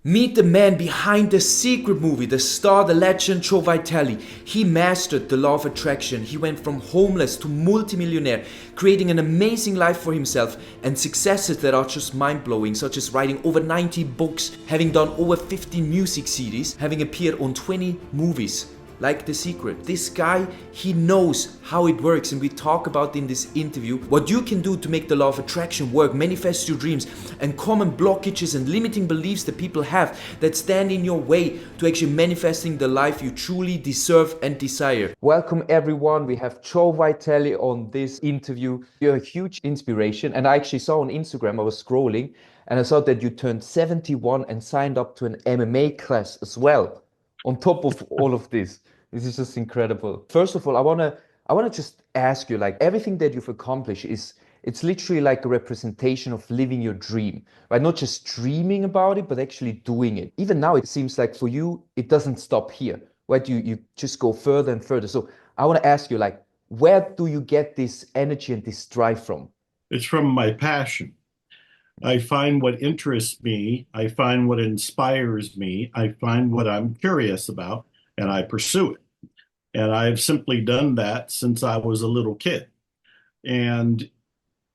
Meet the man behind the Secret movie, the star, the legend Joe Vitale. He mastered the law of attraction. He went from homeless to multimillionaire, creating an amazing life for himself and successes that are just mind-blowing, such as writing over 90 books, having done over 50 music CDs, having appeared on 20 movies. Like The Secret. This guy, he knows how it works, and we talk about in this interview what you can do to make the law of attraction work, manifest your dreams, and common blockages and limiting beliefs that people have that stand in your way to actually manifesting the life you truly deserve and desire. Welcome everyone, we have Joe Vitale on this interview. You're a huge inspiration, and I actually saw on Instagram, I was scrolling, and I saw that you turned 71 and signed up to an MMA class as well. On top of all of this, this is just incredible. First of all, I wanna just ask you, like everything that you've accomplished it's literally like a representation of living your dream, right? Not just dreaming about it, but actually doing it. Even now, it seems like for you, it doesn't stop here, right? You just go further and further. So I want to ask you, like, where do you get this energy and this drive from? It's from my passion. I find what interests me, I find what inspires me, I find what I'm curious about, and I pursue it. And I've simply done that since I was a little kid. And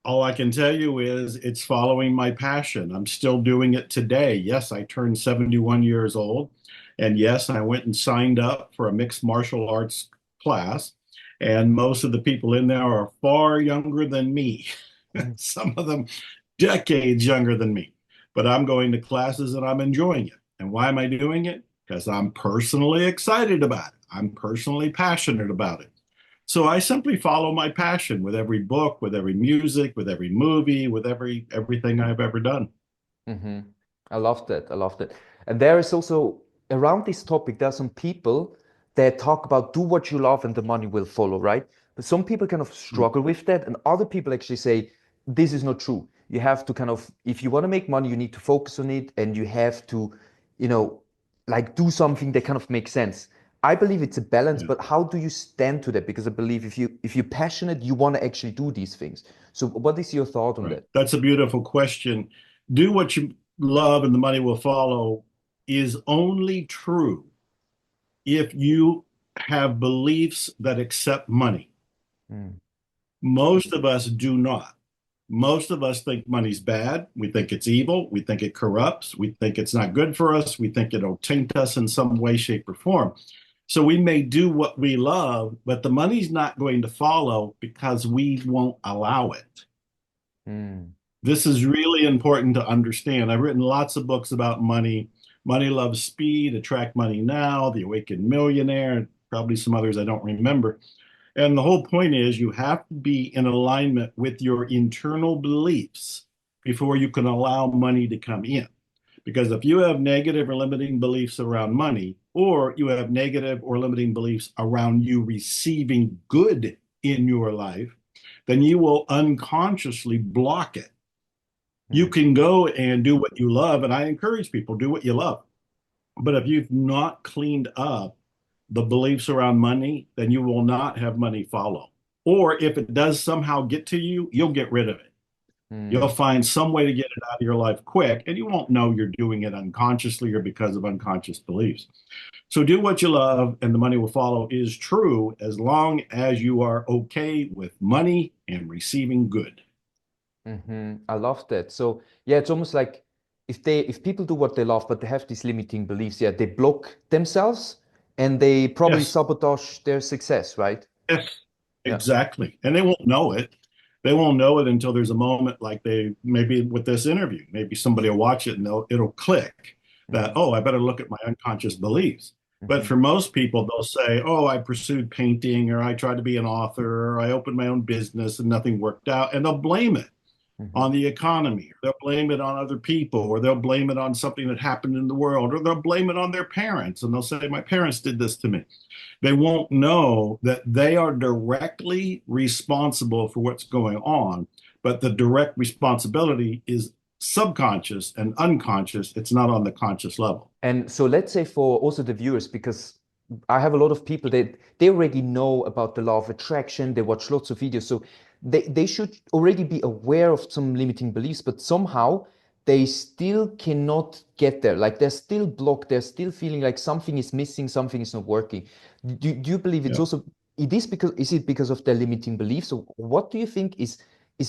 all I can tell you is it's following my passion. I'm still doing it today. Yes, I turned 71 years old. And yes, I went and signed up for a mixed martial arts class. And most of the people in there are far younger than me. Mhm. Some of them decades younger than me. But I'm going to classes and I'm enjoying it. And why am I doing it? Because I'm personally excited about it. I'm personally passionate about it. So I simply follow my passion with every book, with every music, with every movie, with everything I've ever done. Mm-hmm. I love that. I love that. And there is also around this topic, there are some people that talk about do what you love and the money will follow, right? But some people kind of struggle with that, and other people actually say this is not true. You have to kind of, if you want to make money, you need to focus on it, and you have to, you know, like do something that kind of makes sense. I believe it's a balance, Yeah, but how do you stand to that? Because I believe if you're passionate, you want to actually do these things. So what is your thought on right. that? That's a beautiful question. Do what you love and the money will follow is only true if you have beliefs that accept money. Mm. Most of us do not. Most of us think money's bad. We think it's evil. We think it corrupts. We think it's not good for us. We think it'll taint us in some way, shape, or form. So we may do what we love, but the money's not going to follow because we won't allow it. Mm. This is really important to understand. I've written lots of books about money. Money Loves Speed, Attract Money Now, The Awakened Millionaire, and probably some others I don't remember. And the whole point is you have to be in alignment with your internal beliefs before you can allow money to come in. Because if you have negative or limiting beliefs around money, or you have negative or limiting beliefs around you receiving good in your life, then you will unconsciously block it. You Mm. can go and do what you love, and I encourage people do what you love. But if you've not cleaned up the beliefs around money, then you will not have money follow. Or if it does somehow get to you, you'll get rid of it. You'll Mm. find some way to get it out of your life quick, and you won't know you're doing it unconsciously or because of unconscious beliefs. So do what you love, and the money will follow is true as long as you are okay with money and receiving good. I love that. So yeah, it's almost like if people do what they love, but they have these limiting beliefs, yeah, they block themselves and they probably Yes. sabotage their success, right? Yes, Yeah. exactly. And they won't know it. They won't know it until there's a moment like they maybe with this interview. Maybe somebody will watch it and it'll click that, Hmm. oh, I better look at my unconscious beliefs. But Hmm. for most people, they'll say, oh, I pursued painting or I tried to be an author or I opened my own business and nothing worked out. And they'll blame it Hmm. on the economy, or they'll blame it on other people, or they'll blame it on something that happened in the world, or they'll blame it on their parents. And they'll say, my parents did this to me. They won't know that they are directly responsible for what's going on, but the direct responsibility is subconscious and unconscious. It's not on the conscious level. And so let's say for also the viewers, because I have a lot of people that they already know about the law of attraction, they watch lots of videos, so they should already be aware of some limiting beliefs, but somehow they still cannot get there. Like they're still blocked. They're still feeling like something is missing, something is not working. Do you believe it's Yeah. also is it because of their limiting beliefs? So what do you think is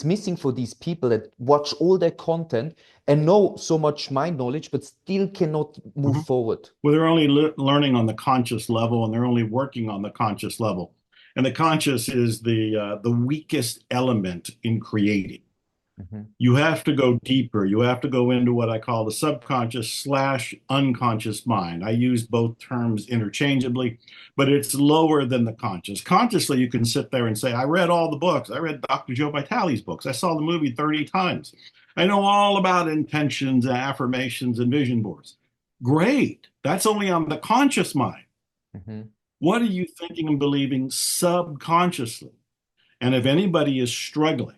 missing for these people that watch all their content and know so much mind knowledge, but still cannot move Mhm. forward? Well, they're only learning on the conscious level, and they're only working on the conscious level. And the conscious is the weakest element in creating. Mhm. You have to go deeper. You have to go into what I call the subconscious slash unconscious mind. I use both terms interchangeably, but it's lower than the conscious. Consciously, you can sit there and say, I read all the books. I read Dr. Joe Vitale's books. I saw the movie 30 times. I know all about intentions and affirmations and vision boards. Great. That's only on the conscious mind. Mhm. What are you thinking and believing subconsciously? And if anybody is struggling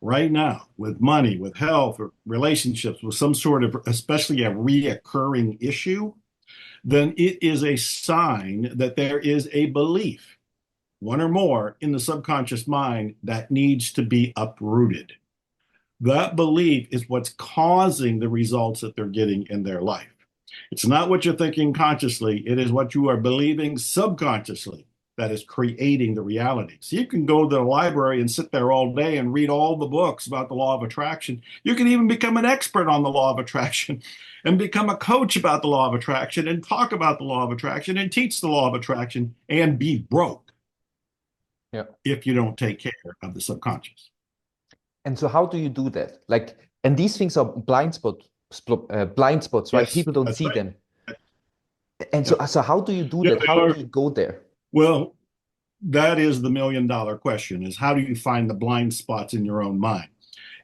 right now with money, with health, or relationships, with some sort of, especially a reoccurring issue, then it is a sign that there is a belief, one or more, in the subconscious mind that needs to be uprooted. That belief is what's causing the results that they're getting in their life. It's not what you're thinking consciously, it is what you are believing subconsciously that is creating the reality. So you can go to the library and sit there all day and read all the books about the law of attraction. You can even become an expert on the law of attraction and become a coach about the law of attraction and talk about the law of attraction and teach the law of attraction and be broke Yeah. if you don't take care of the subconscious. And so how do you do that? Like, and these things are blind spots, right? Yes, People don't that's see right. them. And so, Yep. so how do you do Yeah, that? they How are. do you go there? Well, that is the $1 million question, is how do you find the blind spots in your own mind?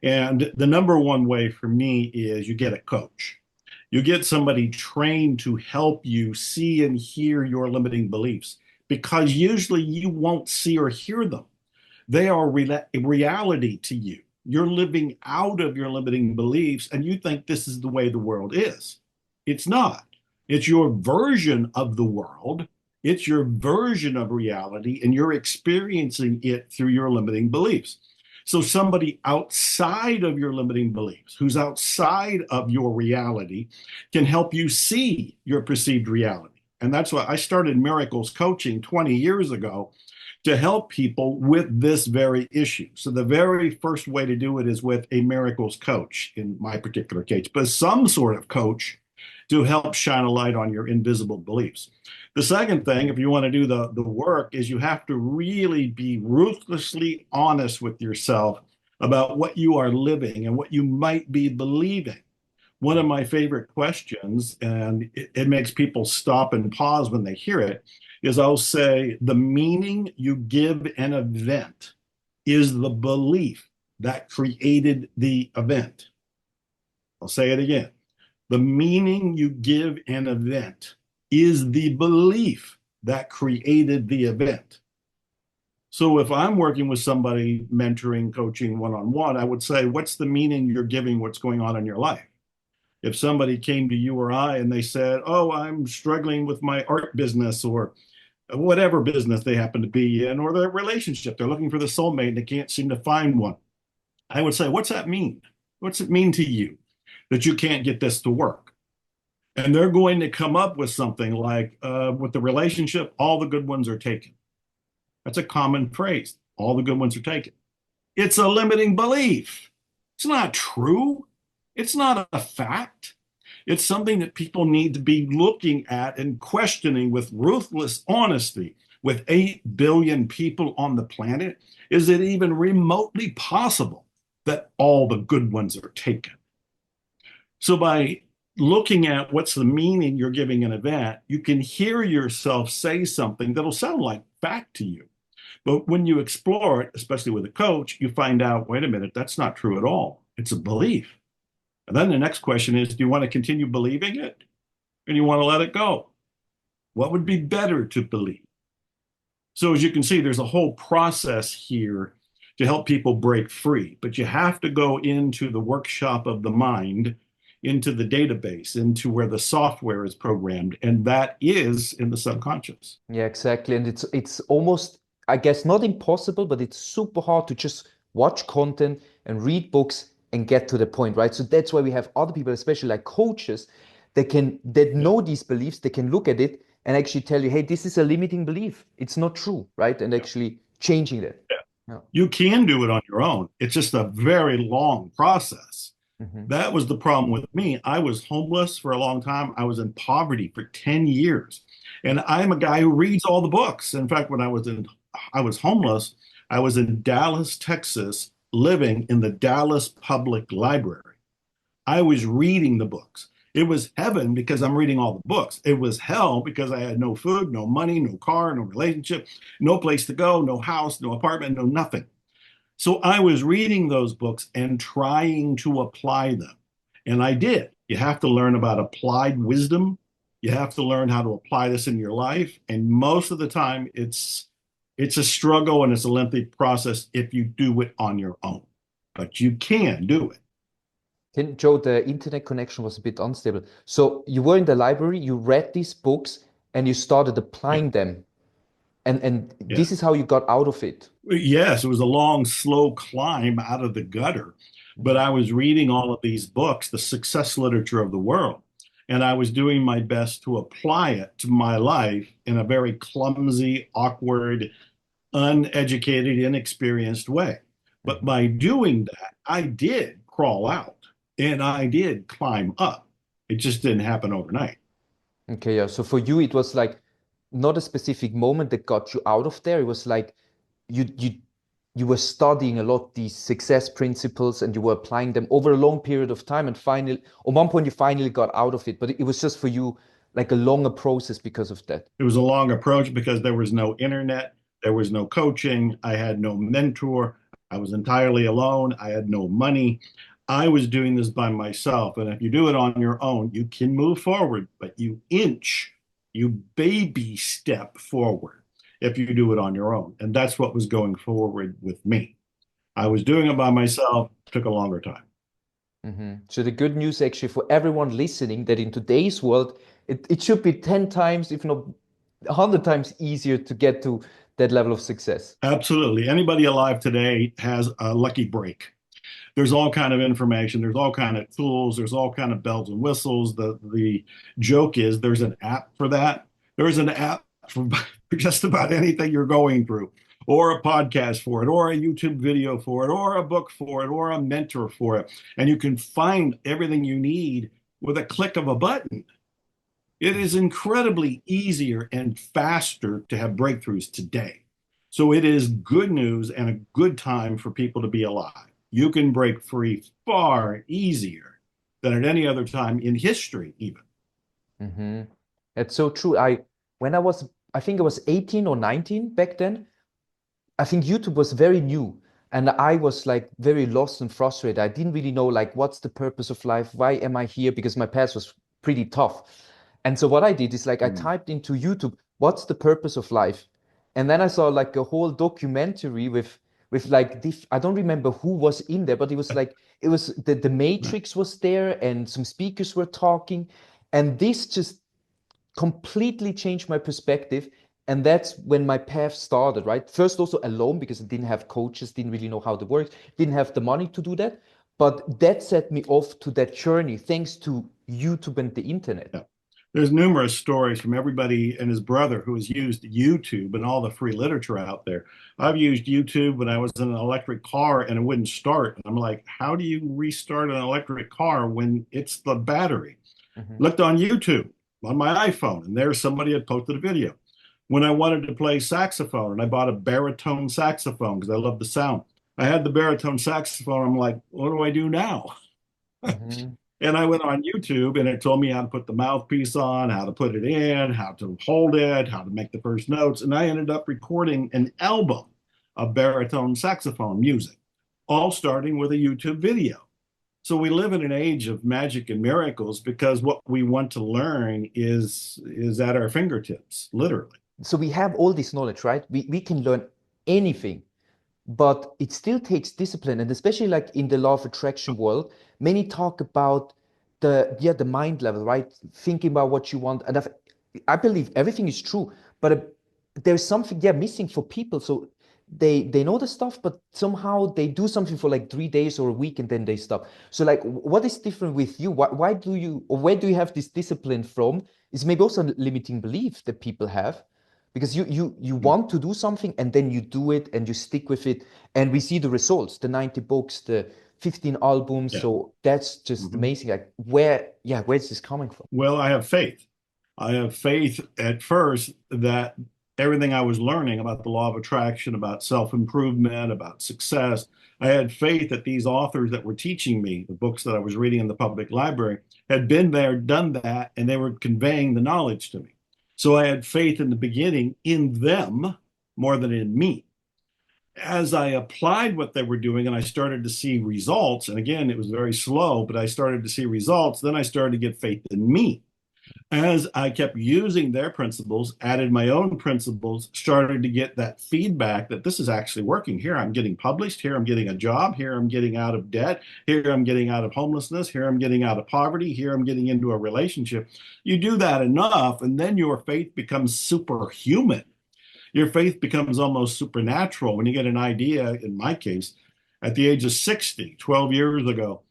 And the number one way for me is you get a coach. You get somebody trained to help you see and hear your limiting beliefs, because usually you won't see or hear them. They are reality to you. You're living out of your limiting beliefs and you think this is the way the world is. It's not. It's your version of the world. It's your version of reality, and you're experiencing it through your limiting beliefs. So, somebody outside of your limiting beliefs, who's outside of your reality, can help you see your perceived reality. And that's why I started Miracles Coaching 20 years ago, to help people with this very issue. So the very first way to do it is with a miracles coach in my particular case, but some sort of coach to help shine a light on your invisible beliefs. The second thing, if you want to do the work, is you have to really be ruthlessly honest with yourself about what you are living and what you might be believing. One of my favorite questions, and it makes people stop and pause when they hear it, is I'll say, the meaning you give an event is the belief that created the event. I'll say it again. The meaning you give an event is the belief that created the event. So if I'm working with somebody, mentoring, coaching one-on-one, I would say, what's the meaning you're giving what's going on in your life? If somebody came to you or I and they said, oh, I'm struggling with my art business, or whatever business they happen to be in, or their relationship, they're looking for the soulmate and they can't seem to find one, I would say, what's that mean? What's it mean to you that you can't get this to work? And they're going to come up with something like, with the relationship, all the good ones are taken. That's a common phrase. All the good ones are taken. It's a limiting belief. It's not true. It's not a fact. It's something that people need to be looking at and questioning with ruthless honesty. With 8 billion people on the planet, is it even remotely possible that all the good ones are taken? So by looking at what's the meaning you're giving an event, you can hear yourself say something that'll sound like fact to you. But when you explore it, especially with a coach, you find out, wait a minute, that's not true at all. It's a belief. And then the next question is, do you want to continue believing it, or do you want to let it go? What would be better to believe? So as you can see, there's a whole process here to help people break free, but you have to go into the workshop of the mind, into the database, into where the software is programmed, and that is in the subconscious. Yeah, exactly. And it's almost, I guess, not impossible, but it's super hard to just watch content and read books and get to the point, right? So that's why we have other people, especially like coaches, that Yeah. know these beliefs, they can look at it and actually tell you, hey, this is a limiting belief. It's not true, right? And Yeah. actually changing that. Yeah. Yeah. You can do it on your own. It's just a very long process. Hmm. That was the problem with me. I was homeless for a long time. I was in poverty for 10 years. And I'm a guy who reads all the books. In fact, when I was homeless, I was in Dallas, Texas, living in the Dallas Public Library. I was reading the books. It was heaven because I'm reading all the books. It was hell because I had no food, no money, no car, no relationship, no place to go, no house, no apartment, no nothing. So I was reading those books and trying to apply them. And I did. You have to learn about applied wisdom. You have to learn how to apply this in your life. And most of the time it's a struggle and it's a lengthy process if you do it on your own. But you can do it. Joe, the internet connection was a bit unstable. So you were in the library, you read these books, and you started Yeah. applying them. And Yeah. this is how you got out of it. Yes, it was a long, slow climb out of the gutter, but Mhm. I was reading all of these books, the success literature of the world, and I was doing my best to apply it to my life in a very clumsy, awkward, uneducated, inexperienced way. But Mhm. by doing that, I did crawl out and I did climb up. It just didn't happen overnight. Okay, yeah. So for you, it was like not a specific moment that got you out of there. It was like you you you were studying a lot these success principles and you were applying them over a long period of time. And finally, at one point, you finally got out of it. But it was just for you like a longer process because of that. It was a long approach because there was no internet, there was no coaching, I had no mentor, I was entirely alone, I had no money. I was doing this by myself. And if you do it on your own, you can move forward, but you baby step forward if you do it on your own. And that's what was going forward with me. I was doing it by myself, took a longer time. Mhm. So the good news actually for everyone listening that in today's world, it should be 10 times, if not 100 times easier to get to that level of success. Absolutely. Anybody alive today has a lucky break. There's all kind of information, there's all kind of tools, there's all kind of bells and whistles. The joke is there's an app for that. There's an app for just about anything you're going through, or a podcast for it, or a YouTube video for it, or a book for it, or a mentor for it. And you can find everything you need with a click of a button. It is incredibly easier and faster to have breakthroughs today. So it is good news and a good time for people to be alive. You can break free far easier than at any other time in history, even. Hmm. That's so true. When I think I was 18 or 19 back then, I think YouTube was very new and I was like very lost and frustrated. I didn't really know like what's the purpose of life? Why am I here? Because my past was pretty tough. And so what I did is like I Mm. typed into YouTube, what's the purpose of life? And then I saw like a whole documentary with like I don't remember who was in there, but it was the Matrix was there and some speakers were talking. And this just completely changed my perspective. And that's when my path started, right? First, also alone because I didn't have coaches, didn't really know how to work, didn't have the money to do that. But that set me off to that journey thanks to YouTube and the internet. Yeah. There's numerous stories from everybody and his brother who has used YouTube and all the free literature out there. I've used YouTube when I was in an electric car and it wouldn't start. And I'm like, how do you restart an electric car when it's the battery? Mhm. Looked on YouTube on my iPhone, and there somebody had posted a video. When I wanted to play saxophone, and I bought a baritone saxophone because I love the sound. I had the baritone saxophone. I'm like, what do I do now? Mhm. And I went on YouTube and it told me how to put the mouthpiece on, how to put it in, how to hold it, how to make the first notes. And I ended up recording an album of baritone saxophone music, all starting with a YouTube video. So we live in an age of magic and miracles because what we want to learn is at our fingertips, literally. So we have all this knowledge, right? We can learn anything, but it still takes discipline. And especially like in the law of attraction world, many talk about the mind level, right? Thinking about what you want. I believe everything is true, but there's something, yeah, missing for people. So they know the stuff, but somehow they do something for like 3 days or a week and then they stop. So like, what is different with you? Why do you, or where do you have this discipline from? Is maybe also a limiting belief that people have, because you want to do something and then you do it and you stick with it, and we see the results, the 90 books, the 15 albums. Yeah. So that's just Mhm. amazing. Like, where's this coming from? Well, I have faith. I have faith at first that everything I was learning about the law of attraction, about self-improvement, about success, I had faith that these authors that were teaching me, the books that I was reading in the public library, had been there, done that, and they were conveying the knowledge to me. So I had faith in the beginning in them more than in me. As I applied what they were doing and I started to see results, and again, it was very slow, but I started to see results, then I started to get faith in me. As I kept using their principles, added my own principles, started to get that feedback that this is actually working. Here I'm getting published. Here I'm getting a job. Here I'm getting out of debt. Here I'm getting out of homelessness. Here I'm getting out of poverty. Here I'm getting into a relationship. You do that enough, and then your faith becomes superhuman. Your faith becomes almost supernatural when you get an idea, in my case, at the age of 60, 12 years ago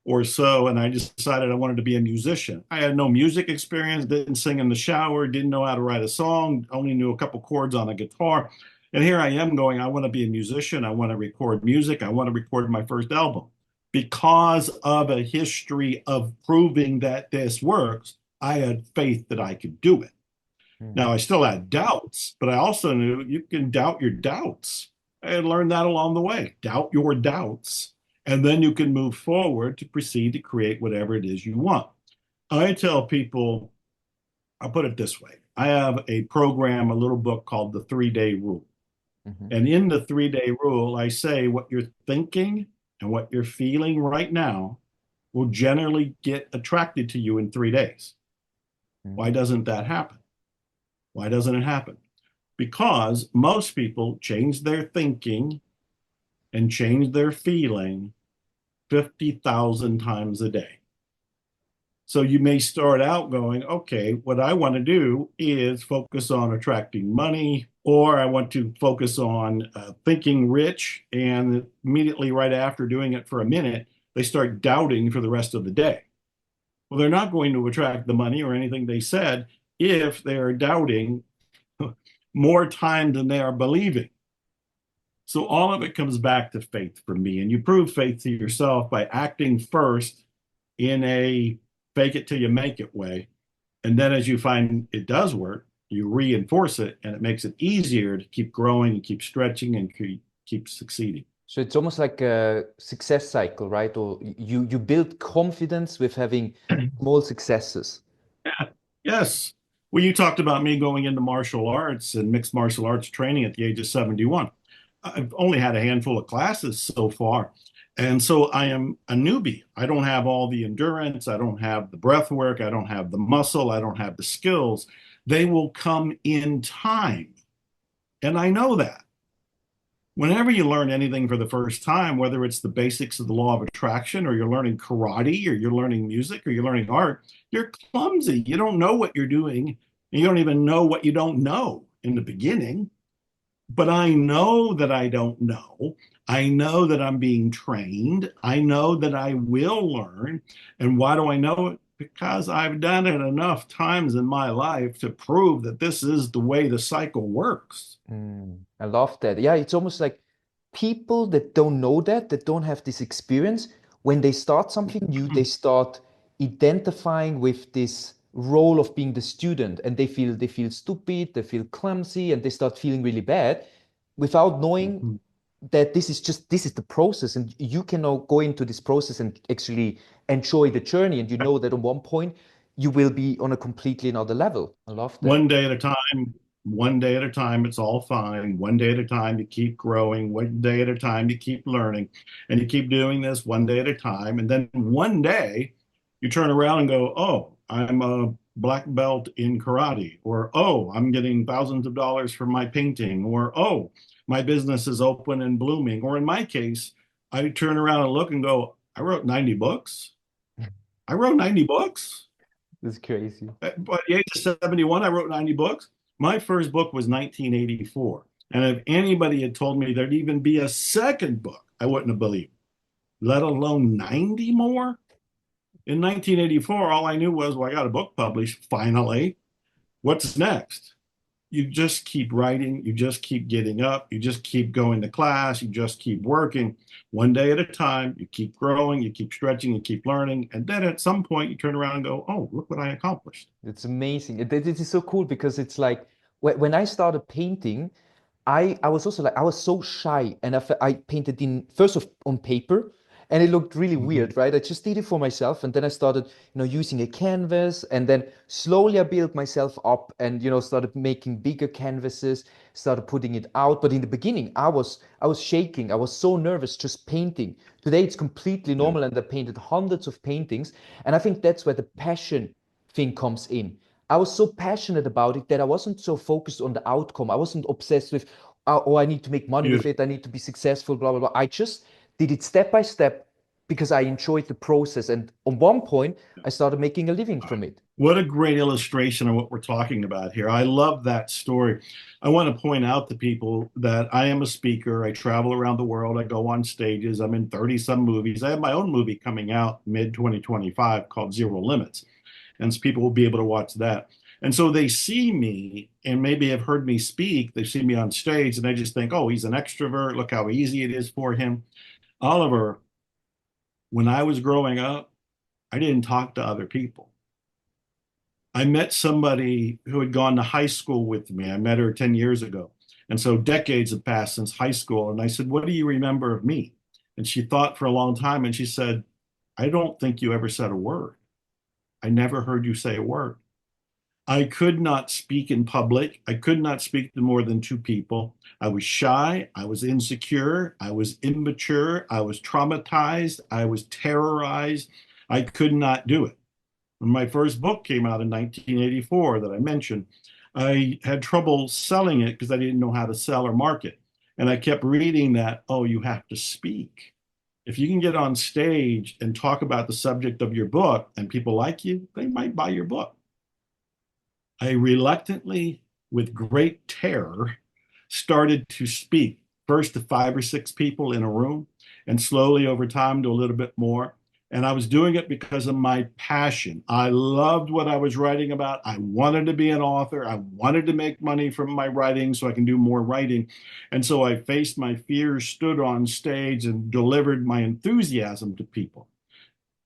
or so, and I just decided I wanted to be a musician. I had no music experience, didn't sing in the shower, didn't know how to write a song, only knew a couple chords on a guitar. And here I am going, I want to be a musician. I want to record music. I want to record my first album. Because of a history of proving that this works, I had faith that I could do it. Hmm. Now, I still had doubts, but I also knew you can doubt your doubts. I had learned that along the way. Doubt your doubts, and then you can move forward to proceed to create whatever it is you want. I tell people, I'll put it this way. I have a program, a little book called The 3 Day Rule. Mhm. And in the 3 Day Rule, I say what you're thinking and what you're feeling right now will generally get attracted to you in 3 days. Why Mhm. doesn't that happen? Why doesn't it happen? Because most people change their thinking and change their feeling 50,000 times a day. So you may start out going, okay, what I want to do is focus on attracting money, or I want to focus on thinking rich. And immediately right after doing it for a minute, they start doubting for the rest of the day. Well, they're not going to attract the money or anything they said if they are doubting more time than they are believing. So all of it comes back to faith for me. And you prove faith to yourself by acting first in a fake it till you make it way. And then as you find it does work, you reinforce it and it makes it easier to keep growing and keep stretching and keep succeeding. So it's almost like a success cycle, right? Or you build confidence with having small successes. Yeah. Yes. Well, you talked about me going into martial arts and mixed martial arts training at the age of 71. I've only had a handful of classes so far. And so I am a newbie. I don't have all the endurance. I don't have the breath work. I don't have the muscle. I don't have the skills. They will come in time. And I know that. Whenever you learn anything for the first time, whether it's the basics of the law of attraction, or you're learning karate, or you're learning music, or you're learning art, you're clumsy. You don't know what you're doing. And you don't even know what you don't know in the beginning. But I know that I don't know. I know that I'm being trained. I know that I will learn. And why do I know it? Because I've done it enough times in my life to prove that this is the way the cycle works. I love that. Yeah, it's almost like people that don't know that don't have this experience, when they start something new, they start identifying with this role of being the student, and they feel stupid, they feel clumsy, and they start feeling really bad without knowing that this is the process, and you can now go into this process and actually enjoy the journey, and you know that at one point you will be on a completely another level. I love that. One day at a time, one day at a time, it's all fine. One day at a time, you keep growing. One day at a time, you keep learning. And you keep doing this one day at a time. And then one day, you turn around and go, oh, I'm a black belt in karate. Or, oh, I'm getting thousands of dollars for my painting. Or, oh, my business is open and blooming. Or in my case, I turn around and look and go, I wrote 90 books. I wrote 90 books. It's crazy. By the age of 71, I wrote 90 books. My first book was 1984. And if anybody had told me there'd even be a second book, I wouldn't have believed, let alone 90 more. In 1984, all I knew was, well, I got a book published finally. What's next? You just keep writing, you just keep getting up, you just keep going to class, you just keep working one day at a time, you keep growing, you keep stretching, you keep learning. And then at some point, you turn around and go, oh, look what I accomplished. It's amazing. It is so cool because it's like when I started painting, I was also like I was so shy, and I painted in first of on paper, and it looked really Mhm. weird, right? I just did it for myself, and then I started, using a canvas, and then slowly I built myself up, and started making bigger canvases, started putting it out. But in the beginning, I was shaking. I was so nervous just painting. Today it's completely Yeah. normal, and I painted hundreds of paintings, and I think that's where the passion thing comes in. I was so passionate about it that I wasn't so focused on the outcome. I wasn't obsessed with, oh, I need to make money with Beautiful. it. I need to be successful, blah, blah, blah. I just did it step by step because I enjoyed the process. And on one point, I started making a living from it. What a great illustration of what we're talking about here. I love that story. I want to point out to people that I am a speaker. I travel around the world. I go on stages. I'm in 30 some movies. I have my own movie coming out mid 2025 called Zero Limits. And so people will be able to watch that. And so they see me and maybe have heard me speak. They see me on stage and they just think, oh, he's an extrovert. Look how easy it is for him. Oliver, when I was growing up, I didn't talk to other people. I met somebody who had gone to high school with me. I met her 10 years ago. And so decades have passed since high school. And I said, what do you remember of me? And she thought for a long time and she said, I don't think you ever said a word. I never heard you say a word. I could not speak in public. I could not speak to more than two people. I was shy. I was insecure. I was immature. I was traumatized. I was terrorized. I could not do it. When my first book came out in 1984 that I mentioned, I had trouble selling it because I didn't know how to sell or market. And I kept reading that, oh, you have to speak. If you can get on stage and talk about the subject of your book and people like you, they might buy your book. I reluctantly, with great terror, started to speak first to five or six people in a room, and slowly over time to a little bit more. And I was doing it because of my passion. I loved what I was writing about. I wanted to be an author. I wanted to make money from my writing so I can do more writing. And so I faced my fears, stood on stage, and delivered my enthusiasm to people.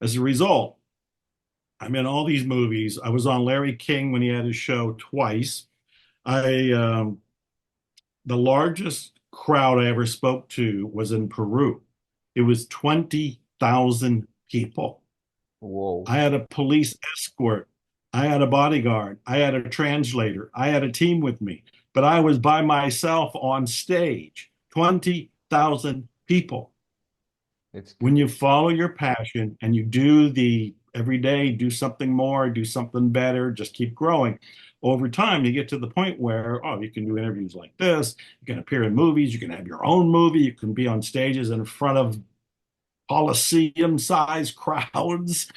As a result, I'm in all these movies. I was on Larry King when he had his show twice. I The largest crowd I ever spoke to was in Peru. It was 20,000 people. Whoa. I had a police escort. I had a bodyguard. I had a translator. I had a team with me, but I was by myself on stage. 20,000 people. It's When you follow your passion and you do the every day, do something more, do something better, just keep growing. Over time, you get to the point where, oh, you can do interviews like this, you can appear in movies, you can have your own movie, you can be on stages in front of Coliseum-sized crowds,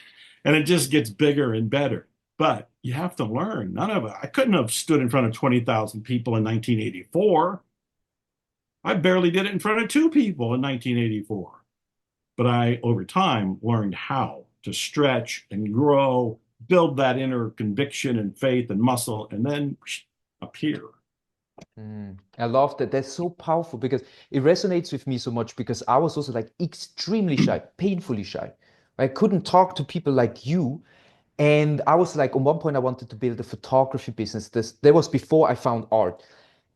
and it just gets bigger and better. But you have to learn. None of it. I couldn't have stood in front of 20,000 people in 1984. I barely did it in front of two people in 1984. But I, over time, learned how to stretch and grow, build that inner conviction and faith and muscle, and then appear. I love that. That's so powerful because it resonates with me so much because I was also like extremely shy, painfully shy. I couldn't talk to people like you. And I was like, on one point, I wanted to build a photography business. That was before I found art.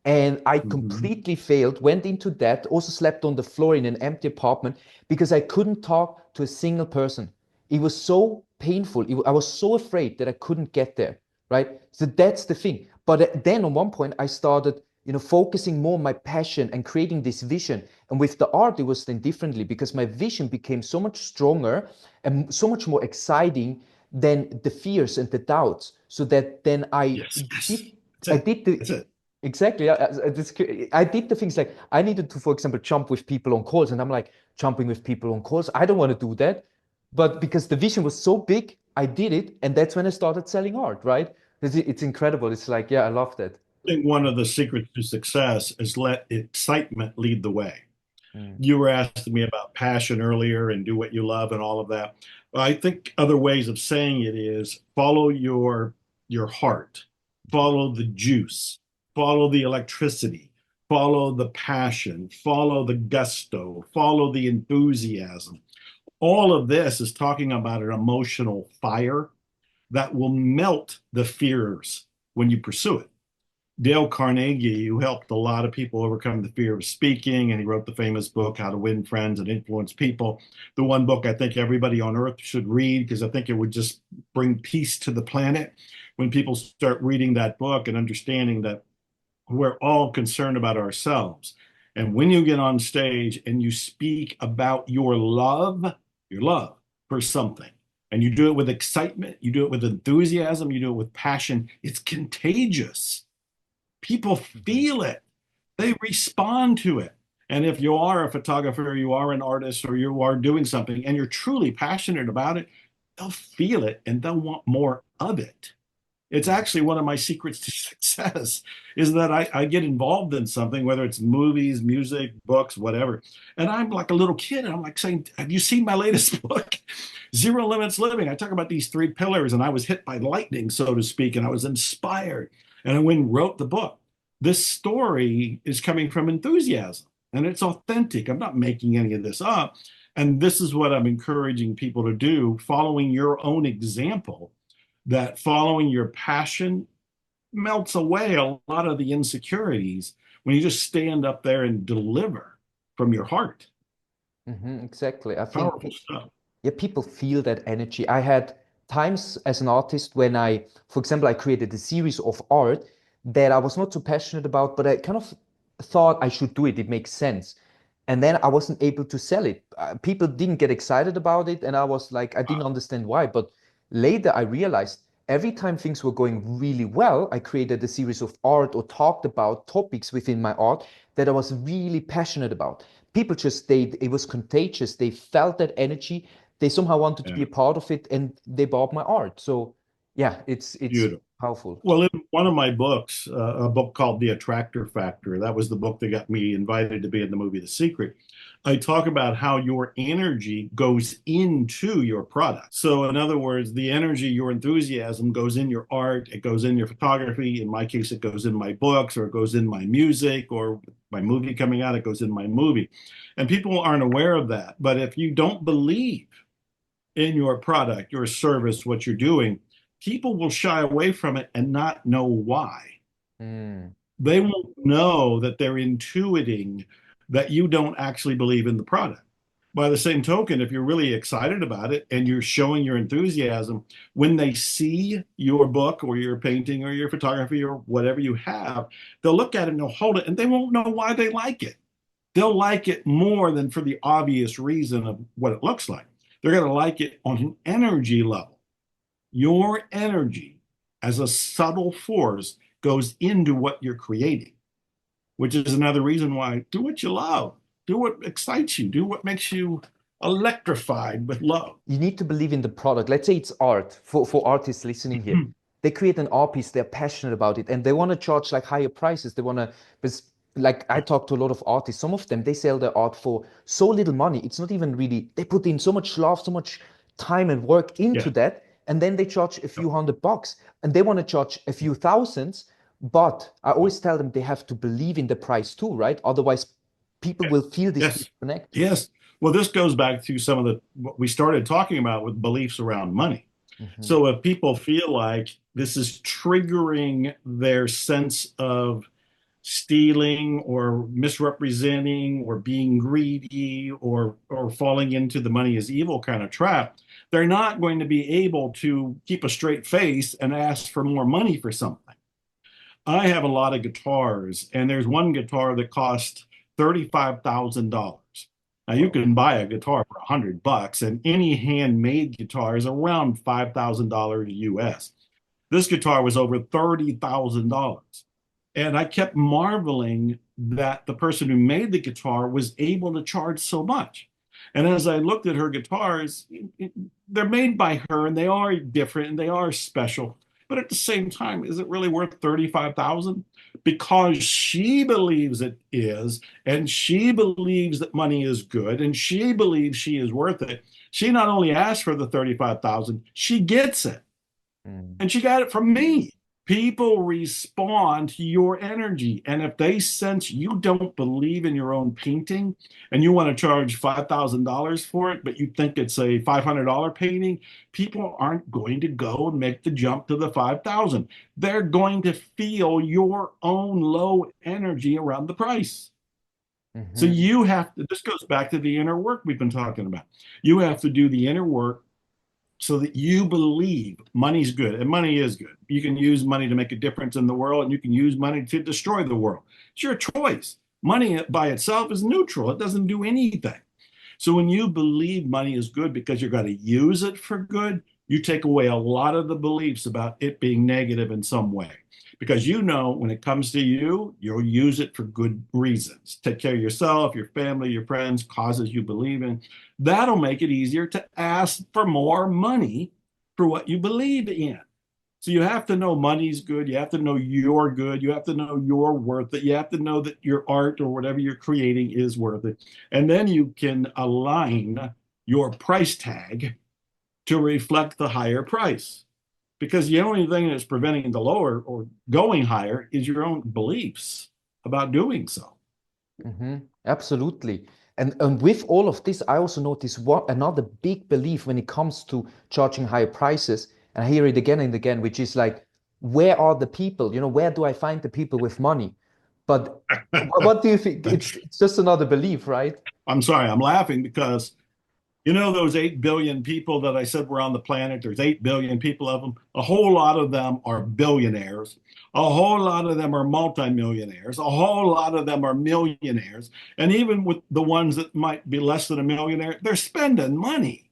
And I Mhm. completely failed, went into that, also slept on the floor in an empty apartment because I couldn't talk to a single person. It was so painful. I was so afraid that I couldn't get there, right? So that's the thing. But then on one point, I started, focusing more on my passion and creating this vision. And with the art, it was then differently because my vision became so much stronger and so much more exciting than the fears and the doubts. So that then I Yes, did, yes. I That's it. did the That's it. exactly. I did the things like I needed to, for example, jump with people on calls, and I'm like jumping with people on calls. I don't want to do that, but because the vision was so big, I did it, and that's when I started selling art. Right? It's incredible. It's like, yeah, I love that. think one of the secrets to success is let excitement lead the way. Mm, You were asking me about passion earlier and do what you love and all of that. I think other ways of saying it is follow your heart, follow the juice, follow the electricity, follow the passion, follow the gusto, follow the enthusiasm. All of this is talking about an emotional fire that will melt the fears when you pursue it. Dale Carnegie, who helped a lot of people overcome the fear of speaking, and he wrote the famous book, How to Win Friends and Influence People. The one book I think everybody on earth should read because I think it would just bring peace to the planet when people start reading that book and understanding that we're all concerned about ourselves. And when you get on stage and you speak about your love for something, and you do it with excitement, you do it with enthusiasm, you do it with passion, it's contagious. People mhm. feel it. They respond to it. And if you are a photographer, you are an artist, or you are doing something and you're truly passionate about it, they'll feel it and they'll want more of it. It's actually one of my secrets to success is that I get involved in something, whether it's movies, music, books, whatever. And I'm like a little kid, and I'm like saying, have you seen my latest book? Zero Limits Living. I talk about these three pillars, and I was hit by lightning, so to speak, and I was inspired. And I went and wrote the book. This story is coming from enthusiasm, and it's authentic. I'm not making any of this up. And this is what I'm encouraging people to do, following your own example, that following your passion melts away a lot of the insecurities when you just stand up there and deliver from your heart. Exactly. I think Powerful stuff. yeah, people feel that energy. I had times as an artist when for example, I created a series of art that I was not so passionate about, but I kind of thought I should do it. It makes sense. And then I wasn't able to sell it. People didn't get excited about it, and I was like, I didn't understand why. But later I realized every time things were going really well, I created a series of art or talked about topics within my art that I was really passionate about. People just it was contagious. They felt that energy, they somehow wanted to Yeah, be a part of it, and they bought my art. So yeah, it's beautiful. powerful. Well, in one of my books, a book called The Attractor Factor, that was the book that got me invited to be in the movie The Secret. I talk about how your energy goes into your product. So, in other words, the energy, your enthusiasm goes in your art, it goes in your photography. In my case, it goes in my books, or it goes in my music, or my movie coming out, it goes in my movie. And people aren't aware of that. But if you don't believe in your product, your service, what you're doing, people will shy away from it and not know why. Mm, They won't know that they're intuiting that you don't actually believe in the product. By the same token, if you're really excited about it and you're showing your enthusiasm, when they see your book or your painting or your photography or whatever you have, they'll look at it and they'll hold it and they won't know why they like it. They'll like it more than for the obvious reason of what it looks like. They're going to like it on an energy level. Your energy as a subtle force goes into what you're creating, which is another reason why do what you love, do what excites you, do what makes you electrified with love. you need to believe in the product. Let's say it's art for artists listening here. They create an art piece, they're passionate about it, and they want to charge like higher prices. They want to, but like I talk to a lot of artists, some of them they sell their art for so little money. It's not even really, they put in so much love, so much time and work into Yeah. that, and then they charge a few $100 and they want to charge a few thousands. But I always tell them they have to believe in the price too, right? Otherwise, people will feel this Yes. disconnect. Yes. Well, this goes back to some of the what we started talking about with beliefs around money. Mhm. So if people feel like this is triggering their sense of stealing or misrepresenting or being greedy or falling into the money is evil kind of trap, they're not going to be able to keep a straight face and ask for more money for something. I have a lot of guitars, and there's one guitar that cost $35,000. Now you Wow. can buy a guitar for $100, and any handmade guitar is around $5,000 US. This guitar was over $30,000. And I kept marveling that the person who made the guitar was able to charge so much. And as I looked at her guitars, they're made by her and they are different and they are special. But at the same time, is it really worth 35,000? Because she believes it is, and she believes that money is good, and she believes she is worth it. She not only asked for the 35,000, she gets it. Mm. And she got it from me. People respond to your energy. And if they sense you don't believe in your own painting and you want to charge $5,000 for it, but you think it's a $500 painting, people aren't going to go and make the jump to the 5,000. They're going to feel your own low energy around the price. So Hmm. you have to, this goes back to the inner work we've been talking about. You have to do the inner work so that you believe money's good, and money is good. You can use money to make a difference in the world, and you can use money to destroy the world. It's your choice. Money by itself is neutral. It doesn't do anything. So when you believe money is good because you're going to use it for good, you take away a lot of the beliefs about it being negative in some way. Because you know when it comes to you, you'll use it for good reasons. Take care of yourself, your family, your friends, causes you believe in. That'll make it easier to ask for more money for what you believe in. So you have to know money's good. You have to know you're good. You have to know you're worth it. You have to know that your art or whatever you're creating is worth it. And then you can align your price tag to reflect the higher price. Because the only thing that's preventing the lower or going higher is your own beliefs about doing so. Hmm. Absolutely. And with all of this, I also notice what another big belief when it comes to charging higher prices, and I hear it again and again, which is like, where are the people? You know, where do I find the people with money? But what do you think? It's just another belief, right? I'm sorry, I'm laughing because you know those 8 billion people that I said were on the planet? There's 8 billion people of them. A whole lot of them are billionaires. A whole lot of them are multimillionaires. A whole lot of them are millionaires. And even with the ones that might be less than a millionaire, they're spending money.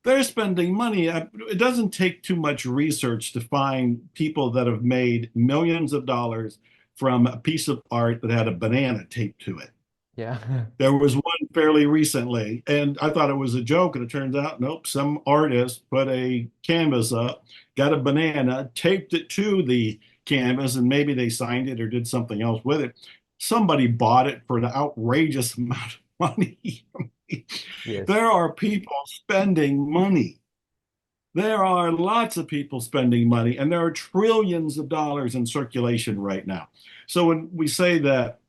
They're spending money. It doesn't take too much research to find people that have made millions of dollars from a piece of art that had a banana taped to it. Yeah. There was one fairly recently, and I thought it was a joke, and it turns out, nope, some artist put a canvas up, got a banana, taped it to the canvas, and maybe they signed it or did something else with it. Somebody bought it for an outrageous amount of money. Yes. There are people spending money. There are lots of people spending money, and there are trillions of dollars in circulation right now. So when we say that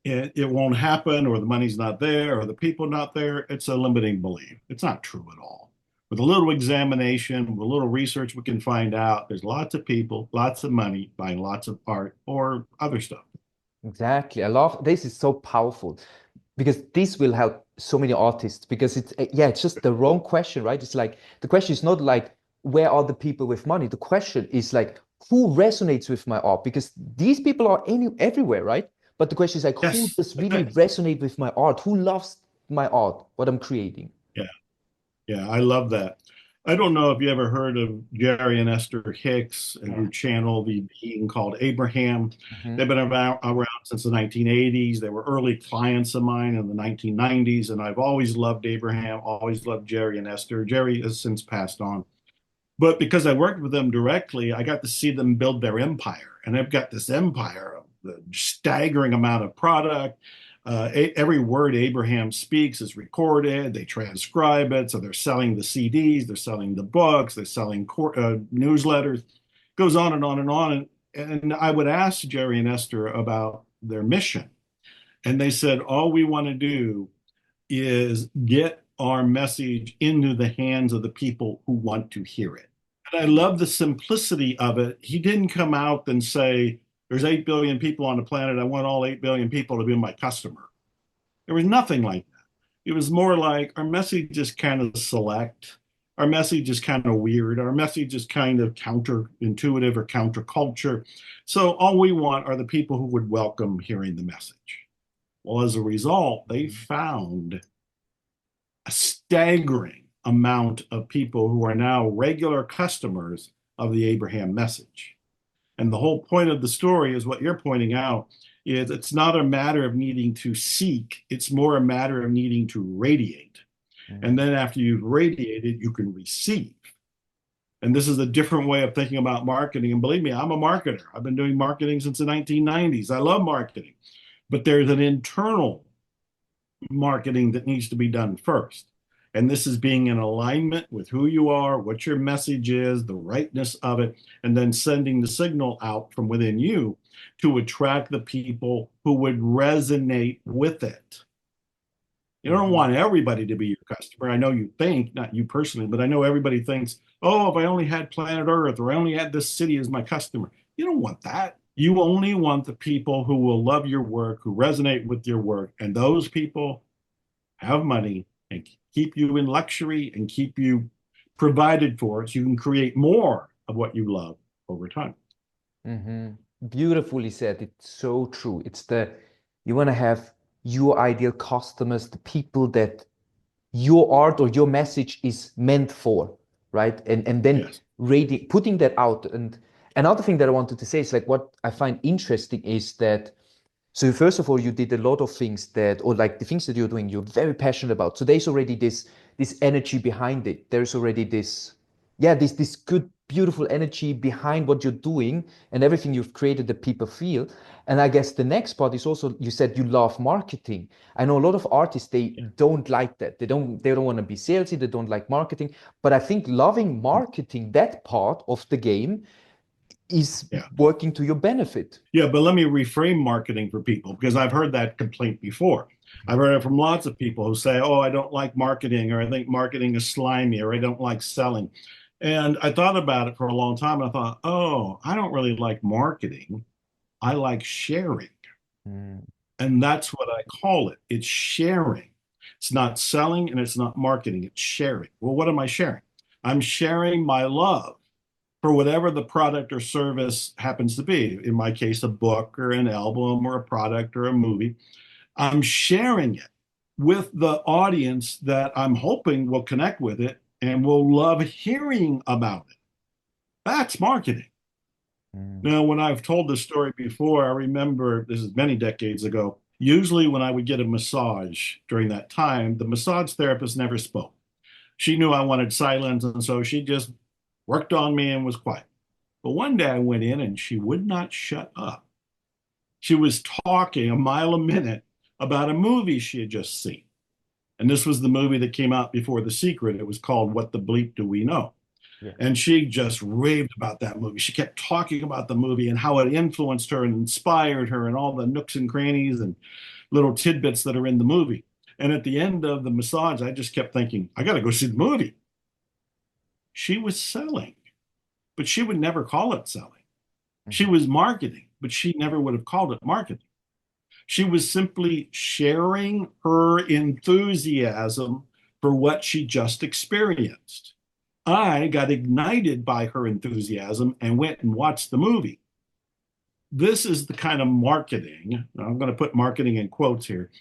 it won't happen or the money's not there or the people not there, it's a limiting belief. It's not true at all. With a little examination, with a little research, we can find out there's lots of people, lots of money buying lots of art or other stuff. Exactly. I love this is so powerful because this will help so many artists because it's yeah, it's just the wrong question, right? It's like the question is not like where are the people with money? The question is like who resonates with my art? Because these people are everywhere, right? But the question is like who Yes. does really resonate with my art? Who loves my art, what I'm creating? Yeah. Yeah. I love that. I don't know if you ever heard of Jerry and Esther Hicks, Yeah. who channel the being called Abraham. Hmm. They've been around since the 1980s. They were early clients of mine in the 1990s, and I've always loved Abraham, always loved Jerry and Esther. Jerry has since passed on. But because I worked with them directly, I got to see them build their empire. And they've got this empire of the staggering amount of product. Every word Abraham speaks is recorded. They transcribe it. So they're selling the CDs, they're selling the books, they're selling newsletters. It goes on and on and on. And I would ask Jerry and Esther about their mission. And they said, all we want to do is get our message into the hands of the people who want to hear it. And I love the simplicity of it. He didn't come out and say, there's 8 billion people on the planet. I want all 8 billion people to be my customer. There was nothing like that. It was more like our message is kind of select. Our message is kind of weird. Our message is kind of counterintuitive or counterculture. So all we want are the people who would welcome hearing the message. Well, as a result, they found a staggering amount of people who are now regular customers of the Abraham message. And the whole point of the story is what you're pointing out is it's not a matter of needing to seek, it's more a matter of needing to radiate. And then after you've radiated, you can receive. And this is a different way of thinking about marketing. And believe me, I'm a marketer. I've been doing marketing since the 1990s. I love marketing, but there's an internal marketing that needs to be done first. And this is being in alignment with who you are, what your message is, the rightness of it, and then sending the signal out from within you to attract the people who would resonate with it. You don't Mhm. want everybody to be your customer. I know you think, not you personally, but I know everybody thinks, oh, if I only had planet Earth or I only had this city as my customer. You don't want that. You only want the people who will love your work, who resonate with your work. And those people have money and keep you in luxury and keep you provided for so you can create more of what you love over time. Mhm. Beautifully said. It's so true. It's the you want to have your ideal customers, the people that your art or your message is meant for, right? And then Yes. putting that out. And another thing that I wanted to say is like what I find interesting is that so first of all, you did a lot of things that, or like the things that you're doing, you're very passionate about. So there's already this energy behind it. There's already this, yeah, this good, beautiful energy behind what you're doing and everything you've created that people feel. And I guess the next part is also you said you love marketing. I know a lot of artists they don't like that. They don't want to be salesy. They don't like marketing. But I think loving marketing, that part of the game, is Yeah. working to your benefit. Yeah, but let me reframe marketing for people because I've heard that complaint before. I've heard it from lots of people who say, oh, I don't like marketing, or I think marketing is slimy, or I don't like selling. And I thought about it for a long time. And I thought, oh, I don't really like marketing. I like sharing. Mm. And that's what I call it. It's sharing. It's not selling and it's not marketing, it's sharing. Well, what am I sharing? I'm sharing my love for whatever the product or service happens to be. In my case, a book or an album or a product or a movie. I'm sharing it with the audience that I'm hoping will connect with it and will love hearing about it. That's marketing. Mm. Now, when I've told this story before, I remember this is many decades ago. Usually, when I would get a massage during that time, the massage therapist never spoke. She knew I wanted silence, and so she just worked on me and was quiet. But one day I went in and she would not shut up. She was talking a mile a minute about a movie she had just seen. And this was the movie that came out before The Secret. It was called What the Bleep Do We Know? Yeah. And she just raved about that movie. She kept talking about the movie and how it influenced her and inspired her and all the nooks and crannies and little tidbits that are in the movie. And at the end of the massage, I just kept thinking, I got to go see the movie. She was selling, but she would never call it selling. She Mhm. was marketing, but she never would have called it marketing. She was simply sharing her enthusiasm for what she just experienced. I got ignited by her enthusiasm and went and watched the movie. This is the kind of marketing, I'm going to put marketing in quotes here.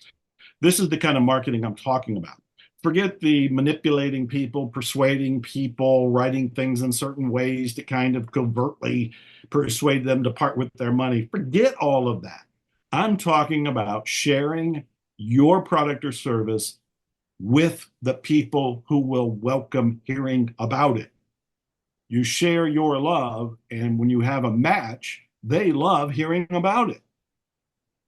This is the kind of marketing I'm talking about. Forget the manipulating people, persuading people, writing things in certain ways to kind of covertly persuade them to part with their money. Forget all of that. I'm talking about sharing your product or service with the people who will welcome hearing about it. You share your love, and when you have a match, they love hearing about it.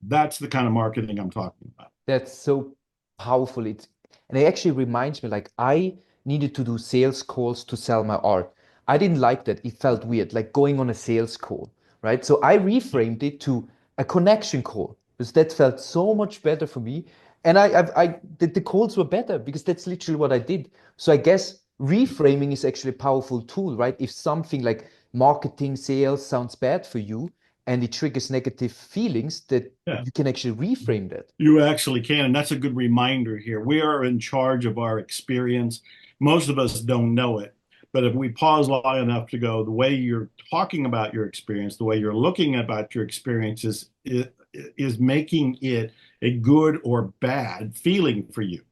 That's the kind of marketing I'm talking about. That's so powerful. And it actually reminds me like I needed to do sales calls to sell my art. I didn't like that. It felt weird, like going on a sales call, right? So I reframed it to a connection call because that felt so much better for me. And the calls were better because that's literally what I did. So I guess reframing is actually a powerful tool, right? If something like marketing, sales sounds bad for you and it triggers negative feelings, that Yeah. you can actually reframe that. You actually can. And that's a good reminder here. We are in charge of our experience. Most of us don't know it. But if we pause long enough to go, the way you're talking about your experience, the way you're looking about your experiences is making it a good or bad feeling for you.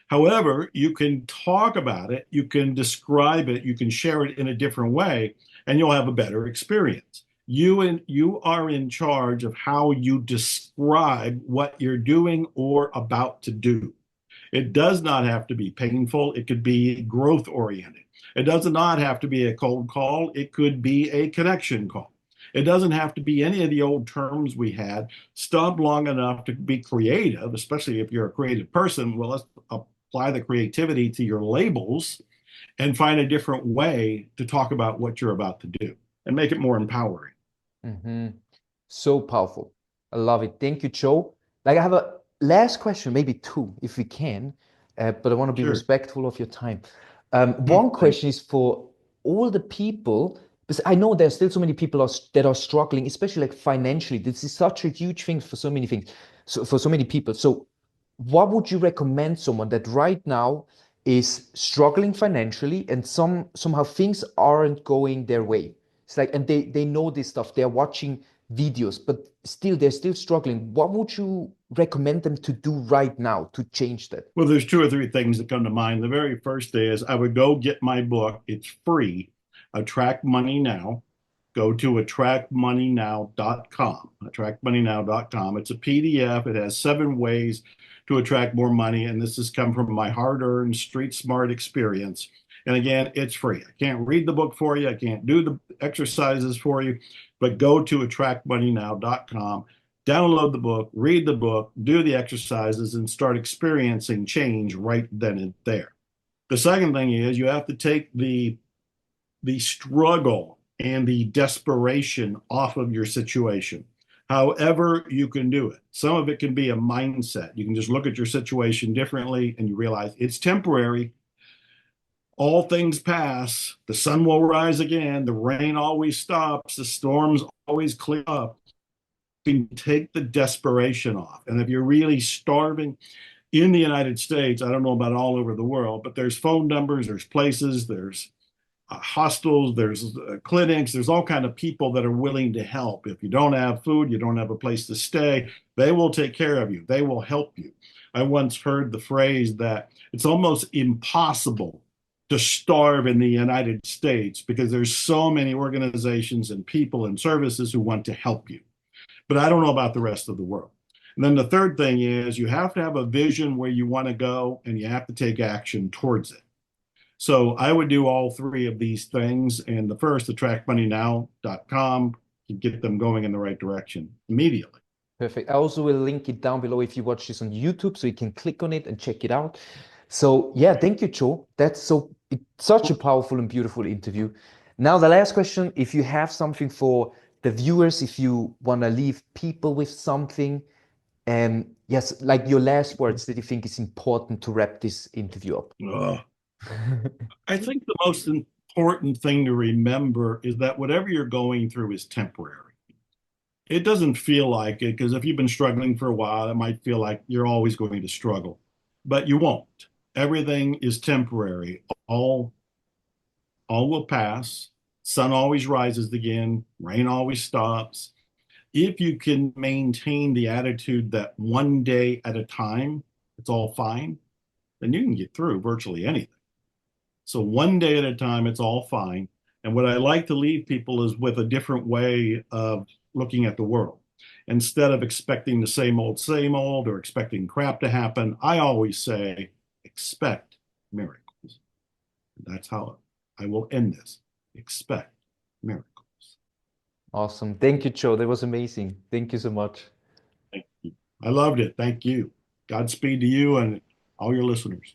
However, you can talk about it, you can describe it, you can share it in a different way, and you'll have a better experience. You are in charge of how you describe what you're doing or about to do. It does not have to be painful. It could be growth oriented. It does not have to be a cold call. It could be a connection call. It doesn't have to be any of the old terms we had. Stop long enough to be creative, especially if you're a creative person. Well, let's apply the creativity to your labels and find a different way to talk about what you're about to do and make it more empowering. Hmm. So powerful. I love it. Thank you, Joe. Like I have a last question, maybe two, if we can, but I want to be Sure. respectful of your time. One Thanks. question is for all the people, because I know there's still so many people that are struggling, especially like financially. This is such a huge thing for so many things, so for so many people. So, what would you recommend someone that right now is struggling financially and somehow things aren't going their way? It's like, and they know this stuff. They're watching videos, but still they're still struggling. What would you recommend them to do right now to change that? Well, there's two or three things that come to mind. The very first is I would go get my book. It's free. Attract Money Now. Go to attractmoneynow.com. Attractmoneynow.com. It's a PDF. It has 7 ways to attract more money. And this has come from my hard-earned street smart experience. And again, it's free. I can't read the book for you. I can't do the exercises for you, but go to attractmoneynow.com, download the book, read the book, do the exercises, and start experiencing change right then and there. The second thing is you have to take the struggle and the desperation off of your situation. However, you can do it. Some of it can be a mindset. You can just look at your situation differently and you realize it's temporary. All things pass. The sun will rise again. The rain always stops. The storms always clear up. You can take the desperation off. And if you're really starving in the United States, I don't know about all over the world, but there's phone numbers, there's places, there's hostels, there's clinics, there's all kind of people that are willing to help. If you don't have food, you don't have a place to stay, they will take care of you. They will help you. I once heard the phrase that it's almost impossible to starve in the United States because there's so many organizations and people and services who want to help you. But I don't know about the rest of the world. And then the third thing is you have to have a vision where you want to go and you have to take action towards it. So I would do all three of these things. And the first, attractmoneynow.com, can get them going in the right direction immediately. Perfect. I also will link it down below if you watch this on YouTube, so you can click on it and check it out. So yeah, thank you, Joe. It's such a powerful and beautiful interview. Now, the last question, if you have something for the viewers, if you want to leave people with something, yes, like your last words that you think is important to wrap this interview up. I think the most important thing to remember is that whatever you're going through is temporary. It doesn't feel like it because if you've been struggling for a while, it might feel like you're always going to struggle, but you won't. Everything is temporary. All will pass. Sun always rises again. Rain always stops. If you can maintain the attitude that one day at a time, it's all fine, then you can get through virtually anything. So one day at a time, it's all fine. And what I like to leave people is with a different way of looking at the world. Instead of expecting the same old, or expecting crap to happen, I always say, expect miracles. That's how I will end this. Expect miracles. Awesome. Thank you, Joe. That was amazing. Thank you so much. Thank you. I loved it. Thank you. Godspeed to you and all your listeners.